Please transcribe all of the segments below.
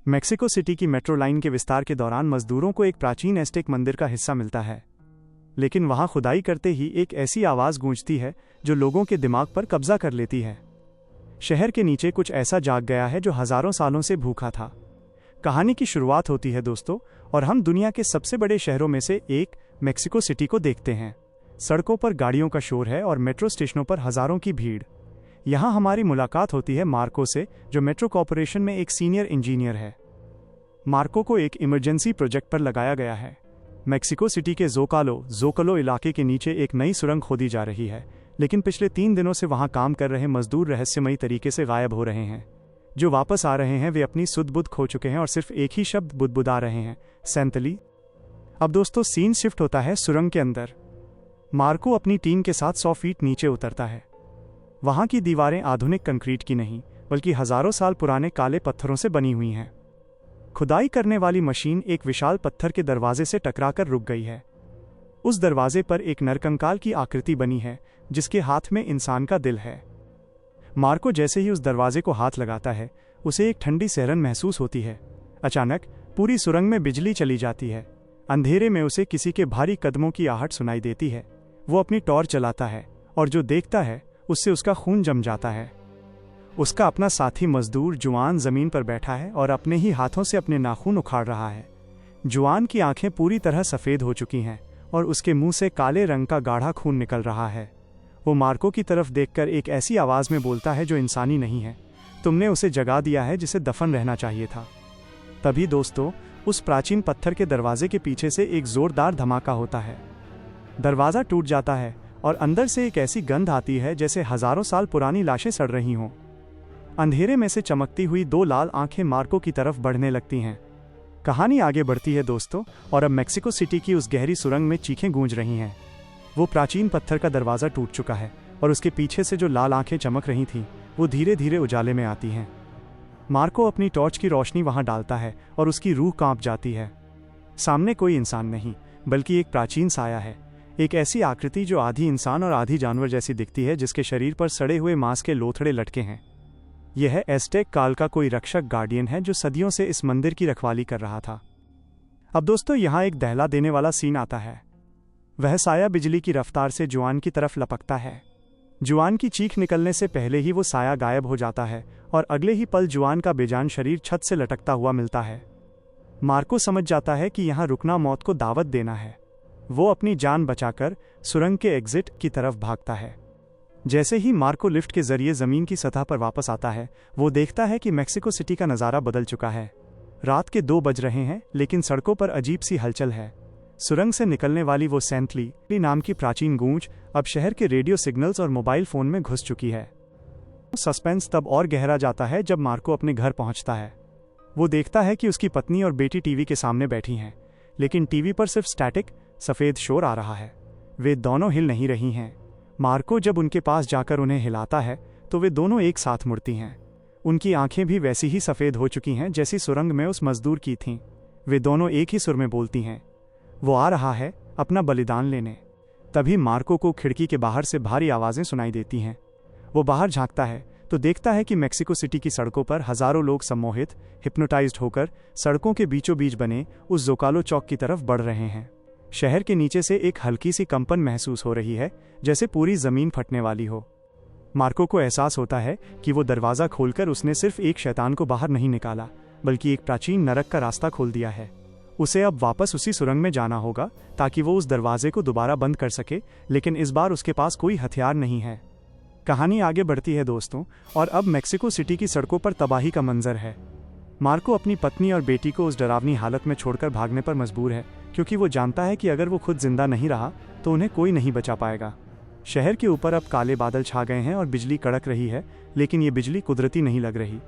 Mexico city की metro line के विस्तार के दौरान मजदूरों को एक प्राचीन एस्टेक मंदिर का हिस्सा मिलता है, लेकिन वहां खुदाई करते ही एक ऐसी आवाज गूंजती है जो लोगों के दिमाग पर कब्जा कर लेती है। शहर के नीचे कुछ ऐसा जाग गया है जो हजारों सालों से भूखा था। कहानी की शुरुआत होती है दोस्तों, और हम दुनिया के सबसे बड़े शहरों में से एक मेक्सिको सिटी को देखते हैं। सड़कों पर गाड़ियों का शोर है और मेट्रो स्टेशनों पर हजारों की भीड़। यहाँ हमारी मुलाकात होती है मार्को से, जो मेट्रो कॉर्पोरेशन में एक सीनियर इंजीनियर है। मार्को को एक इमरजेंसी प्रोजेक्ट पर लगाया गया है। मेक्सिको सिटी के जोकालो इलाके के नीचे एक नई सुरंग खोदी जा रही है, लेकिन पिछले 3 दिनों से वहां काम कर रहे मजदूर रहस्यमयी तरीके से गायब हो रहे हैं। जो वापस आ रहे हैं वे अपनी सुध बुध खो चुके हैं और सिर्फ एक ही शब्द बुदबुदा रहे हैं, सैंतली। अब दोस्तों सीन शिफ्ट होता है सुरंग के अंदर। मार्को अपनी टीम के साथ 100 फीट नीचे उतरता है। वहां की दीवारें आधुनिक कंक्रीट की नहीं, बल्कि हजारों साल पुराने काले पत्थरों से बनी हुई हैं। खुदाई करने वाली मशीन एक विशाल पत्थर के दरवाजे से टकराकर रुक गई है। उस दरवाजे पर एक नरकंकाल की आकृति बनी है, जिसके हाथ में इंसान का दिल है। मार्को जैसे ही उस दरवाजे को हाथ लगाता है, उसे एक ठंडी सिहरन महसूस होती है। अचानक पूरी सुरंग में बिजली चली जाती है। अंधेरे में उसे किसी के भारी कदमों की आहट सुनाई देती है। वो अपनी टॉर्च चलाता है और जो देखता है उससे उसका खून जम जाता है। उसका अपना साथी मजदूर जुआन जमीन पर बैठा है और अपने ही हाथों से अपने नाखून उखाड़ रहा है। जुआन की आंखें पूरी तरह सफेद हो चुकी हैं और उसके मुंह से काले रंग का गाढ़ा खून निकल रहा है। वो मार्को की तरफ देखकर एक ऐसी आवाज में बोलता है जो इंसानी नहीं है, तुमने उसे जगा दिया है जिसे दफन रहना चाहिए था। तभी दोस्तों उस प्राचीन पत्थर के दरवाजे के पीछे से एक जोरदार धमाका होता है। दरवाजा टूट जाता है और अंदर से एक ऐसी गंध आती है जैसे हजारों साल पुरानी लाशें सड़ रही हों। अंधेरे में से चमकती हुई 2 लाल आंखें मार्को की तरफ बढ़ने लगती हैं। कहानी आगे बढ़ती है दोस्तों, और अब मेक्सिको सिटी की उस गहरी सुरंग में चीखें गूंज रही हैं। वो प्राचीन पत्थर का दरवाज़ा टूट चुका है और उसके पीछे से जो लाल आंखें चमक रही थीं वो धीरे धीरे उजाले में आती हैं। मार्को अपनी टॉर्च की रोशनी वहां डालता है और उसकी रूह कांप जाती है। सामने कोई इंसान नहीं, बल्कि एक प्राचीन साया है। एक ऐसी आकृति जो आधी इंसान और आधी जानवर जैसी दिखती है, जिसके शरीर पर सड़े हुए मांस के लोथड़े लटके हैं। यह एस्टेक काल का कोई रक्षक गार्डियन है जो सदियों से इस मंदिर की रखवाली कर रहा था। अब दोस्तों यहाँ एक दहला देने वाला सीन आता है। वह साया बिजली की रफ्तार से जुआन की तरफ लपकता है। जुआन की चीख निकलने से पहले ही वो साया गायब हो जाता है और अगले ही पल जुआन का बेजान शरीर छत से लटकता हुआ मिलता है। मार्को समझ जाता है कि यहाँ रुकना मौत को दावत देना है। वो अपनी जान बचाकर सुरंग के एग्जिट की तरफ भागता है। जैसे ही मार्को लिफ्ट के जरिए जमीन की सतह पर वापस आता है, वो देखता है कि मेक्सिको सिटी का नज़ारा बदल चुका है। रात के 2 बज रहे हैं, लेकिन सड़कों पर अजीब सी हलचल है। सुरंग से निकलने वाली वो सैंतली नाम की प्राचीन गूंज अब शहर के रेडियो सिग्नल्स और मोबाइल फोन में घुस चुकी है। सस्पेंस तब और गहरा जाता है जब मार्को अपने घर पहुंचता है। वो देखता है कि उसकी पत्नी और बेटी टीवी के सामने बैठी हैं, लेकिन टीवी पर सिर्फ स्टैटिक सफ़ेद शोर आ रहा है। वे दोनों हिल नहीं रही हैं। मार्को जब उनके पास जाकर उन्हें हिलाता है तो वे दोनों एक साथ मुड़ती हैं। उनकी आंखें भी वैसी ही सफ़ेद हो चुकी हैं जैसी सुरंग में उस मजदूर की थीं। वे दोनों एक ही सुर में बोलती हैं, वो आ रहा है अपना बलिदान लेने। तभी मार्को को खिड़की के बाहर से भारी आवाज़ें सुनाई देती हैं। वो बाहर झांकता है तो देखता है कि मेक्सिको सिटी की सड़कों पर हजारों लोग सम्मोहित, हिप्नोटाइज्ड होकर सड़कों के बीचों बीच बने उस जोकालो चौक की तरफ बढ़ रहे हैं। शहर के नीचे से एक हल्की सी कंपन महसूस हो रही है, जैसे पूरी जमीन फटने वाली हो। मार्को को एहसास होता है कि वो दरवाज़ा खोलकर उसने सिर्फ एक शैतान को बाहर नहीं निकाला, बल्कि एक प्राचीन नरक का रास्ता खोल दिया है। उसे अब वापस उसी सुरंग में जाना होगा ताकि वो उस दरवाजे को दोबारा बंद कर सके, लेकिन इस बार उसके पास कोई हथियार नहीं है। कहानी आगे बढ़ती है दोस्तों, और अब मेक्सिको सिटी की सड़कों पर तबाही का मंजर है। मार्को अपनी पत्नी और बेटी को उस डरावनी हालत में छोड़कर भागने पर मजबूर है, क्योंकि वो जानता है कि अगर वो खुद जिंदा नहीं रहा तो उन्हें कोई नहीं बचा पाएगा। शहर के ऊपर अब काले बादल छा गए हैं और बिजली कड़क रही है, लेकिन ये बिजली कुदरती नहीं लग रही।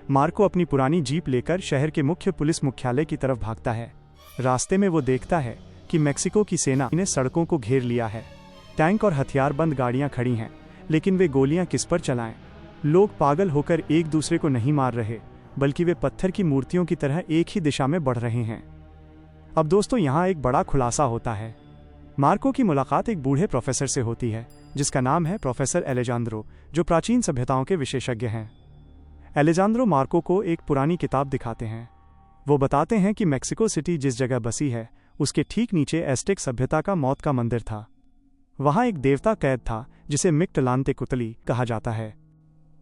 मार्को अपनी पुरानी जीप लेकर शहर के मुख्य पुलिस मुख्यालय की तरफ भागता है। रास्ते में वो देखता है कि मेक्सिको की सेना ने सड़कों को घेर लिया है। टैंक और हथियारबंद गाड़ियां खड़ी हैं, लेकिन वे गोलियां किस पर चलाएं? लोग पागल होकर एक दूसरे को नहीं मार रहे, बल्कि वे पत्थर की मूर्तियों की तरह एक ही दिशा में बढ़ रहे हैं। अब दोस्तों यहाँ एक बड़ा खुलासा होता है। मार्को की मुलाकात एक बूढ़े प्रोफेसर से होती है, जिसका नाम है प्रोफेसर एलेजांद्रो, जो प्राचीन सभ्यताओं के विशेषज्ञ हैं। एलेजांद्रो मार्को को एक पुरानी किताब दिखाते हैं। वो बताते हैं कि मेक्सिको सिटी जिस जगह बसी है उसके ठीक नीचे एस्टेक सभ्यता का मौत का मंदिर था। वहां एक देवता कैद था जिसे मिक्टलांतेकुतली कहा जाता है।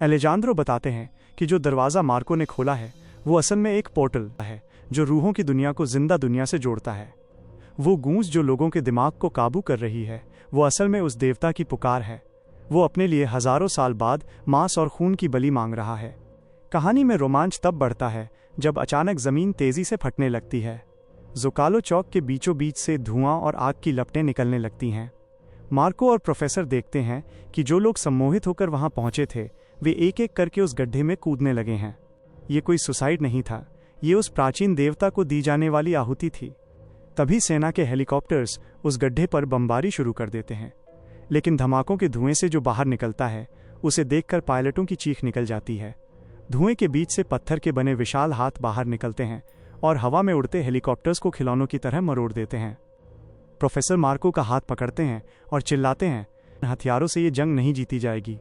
एलेजांद्रो बताते हैं कि जो दरवाज़ा मार्को ने खोला है वो असल में एक पोर्टल है जो रूहों की दुनिया को जिंदा दुनिया से जोड़ता है। वो गूंज जो लोगों के दिमाग को काबू कर रही है वो असल में उस देवता की पुकार है। वो अपने लिए हजारों साल बाद मांस और खून की बलि मांग रहा है। कहानी में रोमांच तब बढ़ता है जब अचानक जमीन तेजी से फटने लगती है। ज़ोकालो चौक के बीचों बीच से धुआं और आग की लपटें निकलने लगती हैं। मार्को और प्रोफेसर देखते हैं कि जो लोग सम्मोहित होकर वहां पहुंचे थे वे एक एक करके उस गड्ढे में कूदने लगे हैं। ये कोई सुसाइड नहीं था, ये उस प्राचीन देवता को दी जाने वाली आहुति थी। तभी सेना के हेलीकॉप्टर्स उस गड्ढे पर बमबारी शुरू कर देते हैं, लेकिन धमाकों के धुएं से जो बाहर निकलता है उसे देखकर पायलटों की चीख निकल जाती है। धुएं के बीच से पत्थर के बने विशाल हाथ बाहर निकलते हैं और हवा में उड़ते हेलीकॉप्टर्स को खिलौनों की तरह मरोड़ देते हैं। प्रोफेसर मार्को का हाथ पकड़ते हैं और चिल्लाते हैं, हथियारों से ये जंग नहीं जीती जाएगी।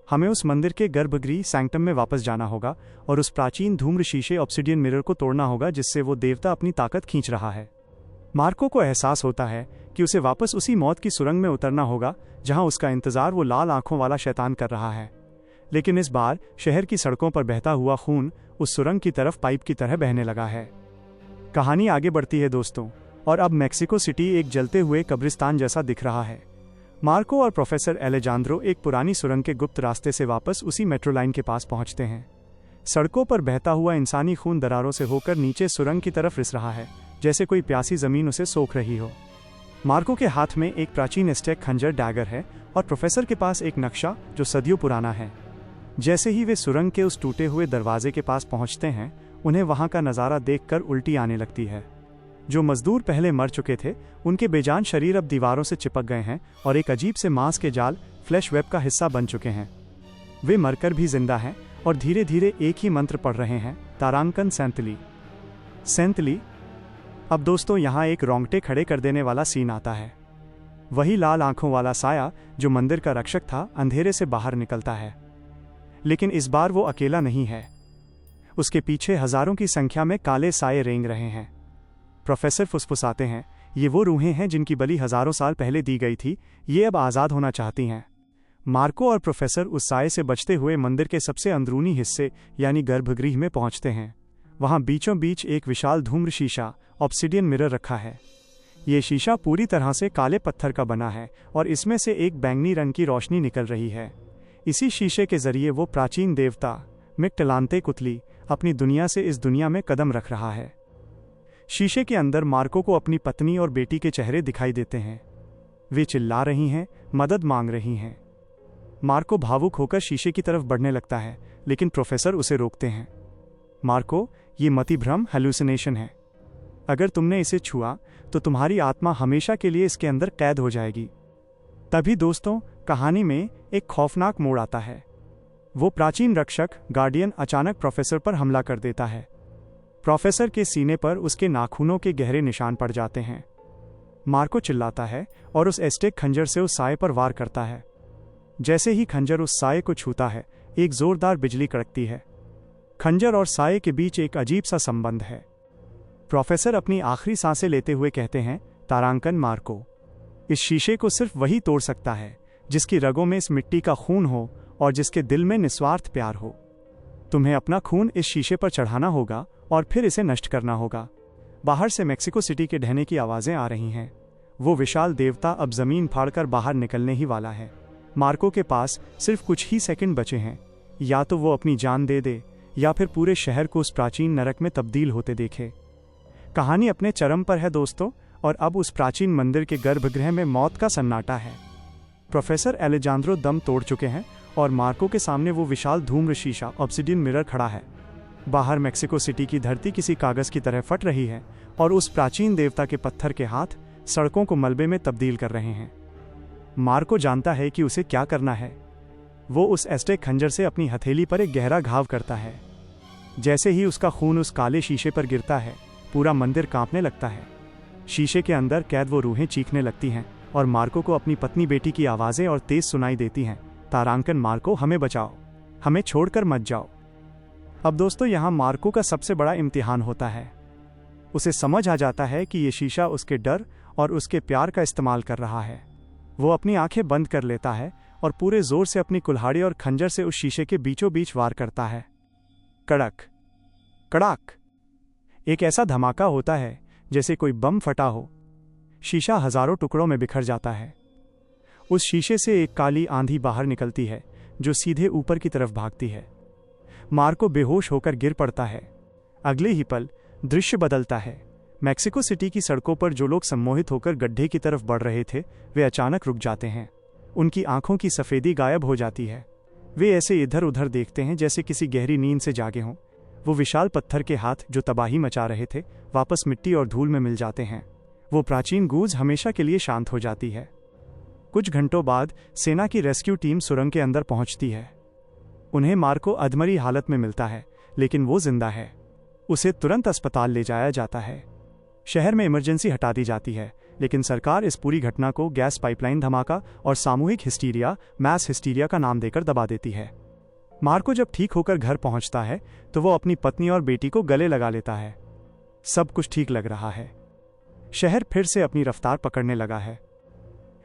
हमें उस मंदिर के गर्भगृह सैंक्टम में वापस जाना होगा और उस प्राचीन धूम्र शीशे ऑब्सिडियन मिरर को तोड़ना होगा जिससे वो देवता अपनी ताकत खींच रहा है। मार्को को एहसास होता है कि उसे वापस उसी मौत की सुरंग में उतरना होगा जहां उसका इंतजार वो लाल आंखों वाला शैतान कर रहा है। लेकिन इस बार शहर की सड़कों पर बहता हुआ खून उस सुरंग की तरफ पाइप की तरह बहने लगा है। कहानी आगे बढ़ती है दोस्तों, और अब मेक्सिको सिटी एक जलते हुए कब्रिस्तान जैसा दिख रहा है। मार्को और प्रोफेसर एलेजांद्रो एक पुरानी सुरंग के गुप्त रास्ते से वापस उसी मेट्रो लाइन के पास पहुंचते हैं। सड़कों पर बहता हुआ इंसानी खून दरारों से होकर नीचे सुरंग की तरफ रिस रहा है, जैसे कोई प्यासी जमीन उसे सोख रही हो। मार्को के हाथ में एक प्राचीन एस्टेक खंजर डैगर है और प्रोफेसर के पास एक नक्शा जो सदियों पुराना है। जैसे ही वे सुरंग के उस टूटे हुए दरवाजे के पास पहुंचते हैं उन्हें वहां का नज़ारा देखकर उल्टी आने लगती है। जो मजदूर पहले मर चुके थे उनके बेजान शरीर अब दीवारों से चिपक गए हैं और एक अजीब से मांस के जाल फ्लैश वेब का हिस्सा बन चुके हैं। वे मरकर भी जिंदा हैं और धीरे धीरे एक ही मंत्र पढ़ रहे हैं, तारांकन सैंतली सैंतली। अब दोस्तों यहाँ एक रोंगटे खड़े कर देने वाला सीन आता है। वही लाल आंखों वाला साया जो मंदिर का रक्षक था अंधेरे से बाहर निकलता है, लेकिन इस बार वो अकेला नहीं है। उसके पीछे हजारों की संख्या में काले साये रेंग रहे हैं। प्रोफेसर फुसफुसाते हैं, ये वो रूहें हैं जिनकी बलि हजारों साल पहले दी गई थी, ये अब आज़ाद होना चाहती हैं। मार्को और प्रोफेसर उस साये से बचते हुए मंदिर के सबसे अंदरूनी हिस्से यानी गर्भगृह में पहुंचते हैं। वहां बीचों बीच एक विशाल धूम्र शीशा ऑब्सिडियन मिरर रखा है। ये शीशा पूरी तरह से काले पत्थर का बना है और इसमें से एक बैंगनी रंग की रोशनी निकल रही है। इसी शीशे के जरिए वो प्राचीन देवता मिक्टलांतेकुतली अपनी दुनिया से इस दुनिया में कदम रख रहा है। शीशे के अंदर मार्को को अपनी पत्नी और बेटी के चेहरे दिखाई देते हैं। वे चिल्ला रही हैं, मदद मांग रही हैं। मार्को भावुक होकर शीशे की तरफ बढ़ने लगता है, लेकिन प्रोफेसर उसे रोकते हैं। मार्को, ये मतिभ्रम हैलुसिनेशन है। अगर तुमने इसे छुआ तो तुम्हारी आत्मा हमेशा के लिए इसके अंदर कैद हो जाएगी। तभी दोस्तों कहानी में एक खौफनाक मोड़ आता है। वो प्राचीन रक्षक गार्डियन अचानक प्रोफेसर पर हमला कर देता है। प्रोफेसर के सीने पर उसके नाखूनों के गहरे निशान पड़ जाते हैं। मार्को चिल्लाता है और उस एस्टेक खंजर से उस साये पर वार करता है। जैसे ही खंजर उस साये को छूता है एक जोरदार बिजली कड़कती है। खंजर और साये के बीच एक अजीब सा संबंध है। प्रोफेसर अपनी आखिरी सांसें लेते हुए कहते हैं, तारांकन मार्को, इस शीशे को सिर्फ वही तोड़ सकता है जिसकी रगों में इस मिट्टी का खून हो और जिसके दिल में निस्वार्थ प्यार हो। तुम्हें अपना खून इस शीशे पर चढ़ाना होगा और फिर इसे नष्ट करना होगा। बाहर से मेक्सिको सिटी के ढहने की आवाजें आ रही हैं। वो विशाल देवता अब जमीन फाड़कर बाहर निकलने ही वाला है। मार्को के पास सिर्फ कुछ ही सेकंड बचे हैं, या तो वो अपनी जान दे दे या फिर पूरे शहर को उस प्राचीन नरक में तब्दील होते देखे। कहानी अपने चरम पर है दोस्तों, और अब उस प्राचीन मंदिर के गर्भगृह में मौत का सन्नाटा है। प्रोफेसर एलेजांद्रो दम तोड़ चुके हैं और मार्को के सामने वो विशाल धूम्र शीशा ऑब्सिडियन मिरर खड़ा है। बाहर मेक्सिको सिटी की धरती किसी कागज की तरह फट रही है और उस प्राचीन देवता के पत्थर के हाथ सड़कों को मलबे में तब्दील कर रहे हैं। मार्को जानता है कि उसे क्या करना है। वो उस एस्टेक खंजर से अपनी हथेली पर एक गहरा घाव करता है। जैसे ही उसका खून उस काले शीशे पर गिरता है पूरा मंदिर कांपने लगता है। शीशे के अंदर कैद वो रूहें चीखने लगती हैं और मार्को को अपनी पत्नी बेटी की आवाज़ें और तेज सुनाई देती हैं, तारांकन मार्को, हमें बचाओ, हमें छोड़कर मत जाओ। अब दोस्तों यहाँ मार्को का सबसे बड़ा इम्तिहान होता है। उसे समझ आ जाता है कि ये शीशा उसके डर और उसके प्यार का इस्तेमाल कर रहा है। वो अपनी आंखें बंद कर लेता है और पूरे जोर से अपनी कुल्हाड़ी और खंजर से उस शीशे के बीचों बीच वार करता है। कड़क कड़ाक एक ऐसा धमाका होता है जैसे कोई बम फटा हो। शीशा हजारों टुकड़ों में बिखर जाता है। उस शीशे से एक काली आंधी बाहर निकलती है जो सीधे ऊपर की तरफ भागती है। मार्को बेहोश होकर गिर पड़ता है। अगले ही पल दृश्य बदलता है। मैक्सिको सिटी की सड़कों पर जो लोग सम्मोहित होकर गड्ढे की तरफ बढ़ रहे थे वे अचानक रुक जाते हैं। उनकी आंखों की सफेदी गायब हो जाती है। वे ऐसे इधर उधर देखते हैं जैसे किसी गहरी नींद से जागे हों। वो विशाल पत्थर के हाथ जो तबाही मचा रहे थे वापस मिट्टी और धूल में मिल जाते हैं। वो प्राचीन गूंज हमेशा के लिए शांत हो जाती है। कुछ घंटों बाद सेना की रेस्क्यू टीम सुरंग के अंदर पहुंचती है। उन्हें मार्को अधमरी हालत में मिलता है, लेकिन वो जिंदा है। उसे तुरंत अस्पताल ले जाया जाता है। शहर में इमरजेंसी हटा दी जाती है, लेकिन सरकार इस पूरी घटना को गैस पाइपलाइन धमाका और सामूहिक हिस्टीरिया, मैस हिस्टीरिया का नाम देकर दबा देती है। मार्को जब ठीक होकर घर पहुंचता है तो वो अपनी पत्नी और बेटी को गले लगा लेता है। सब कुछ ठीक लग रहा है। शहर फिर से अपनी रफ्तार पकड़ने लगा है।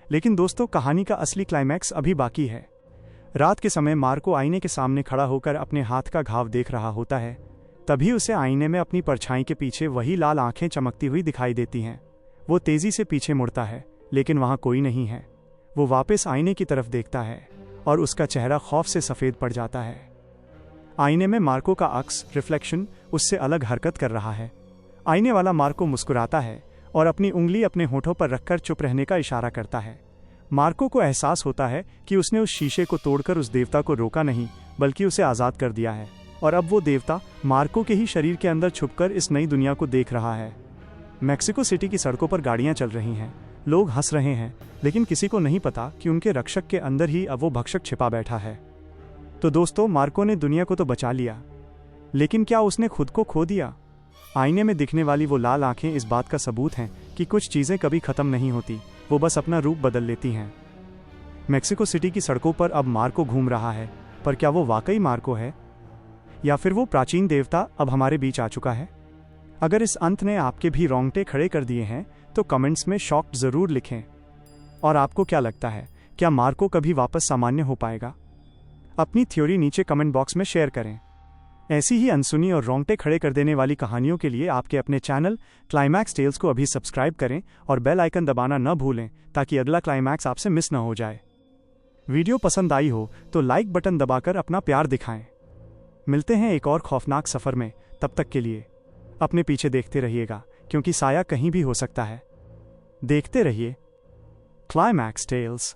लेकिन दोस्तों, कहानी का असली क्लाइमैक्स अभी बाकी है। रात के समय मार्को आईने के सामने खड़ा होकर अपने हाथ का घाव देख रहा होता है। तभी उसे आईने में अपनी परछाई के पीछे वही लाल आंखें चमकती हुई दिखाई देती हैं। वो तेजी से पीछे मुड़ता है, लेकिन वहां कोई नहीं है। वो वापस आईने की तरफ देखता है और उसका चेहरा खौफ से सफेद पड़ जाता है। आईने में मार्को का अक्स, रिफ्लेक्शन, उससे अलग हरकत कर रहा है। आईने वाला मार्को मुस्कुराता है और अपनी उंगली अपने होठों पर रखकर चुप रहने का इशारा करता है। मार्को को एहसास होता है कि उसने उस शीशे को तोड़कर उस देवता को रोका नहीं, बल्कि उसे आज़ाद कर दिया है। और अब वो देवता मार्को के ही शरीर के अंदर छुपकर इस नई दुनिया को देख रहा है। मैक्सिको सिटी की सड़कों पर गाड़ियां चल रही हैं, लोग हंस रहे हैं, लेकिन किसी को नहीं पता कि उनके रक्षक के अंदर ही अब वो भक्षक छिपा बैठा है। तो दोस्तों, मार्को ने दुनिया को तो बचा लिया, लेकिन क्या उसने खुद को खो दिया? आईने में दिखने वाली वो लाल आंखें इस बात का सबूत हैं कि कुछ चीज़ें कभी ख़त्म नहीं होती, वो बस अपना रूप बदल लेती हैं। मैक्सिको सिटी की सड़कों पर अब मार्को घूम रहा है, पर क्या वो वाकई मार्को है, या फिर वो प्राचीन देवता अब हमारे बीच आ चुका है? अगर इस अंत ने आपके भी रोंगटे खड़े कर दिए हैं तो कमेंट्स में शॉक्ड ज़रूर लिखें। और आपको क्या लगता है, क्या मार्को कभी वापस सामान्य हो पाएगा? अपनी थ्योरी नीचे कमेंट बॉक्स में शेयर करें। ऐसी ही अनसुनी और रोंगटे खड़े कर देने वाली कहानियों के लिए आपके अपने चैनल क्लाइमैक्स टेल्स को अभी सब्सक्राइब करें और बेल आइकन दबाना न भूलें, ताकि अगला क्लाइमैक्स आपसे मिस न हो जाए। वीडियो पसंद आई हो तो लाइक बटन दबाकर अपना प्यार दिखाएं। मिलते हैं एक और खौफनाक सफ़र में। तब तक के लिए अपने पीछे देखते रहिएगा, क्योंकि साया कहीं भी हो सकता है। देखते रहिए क्लाइमैक्स टेल्स।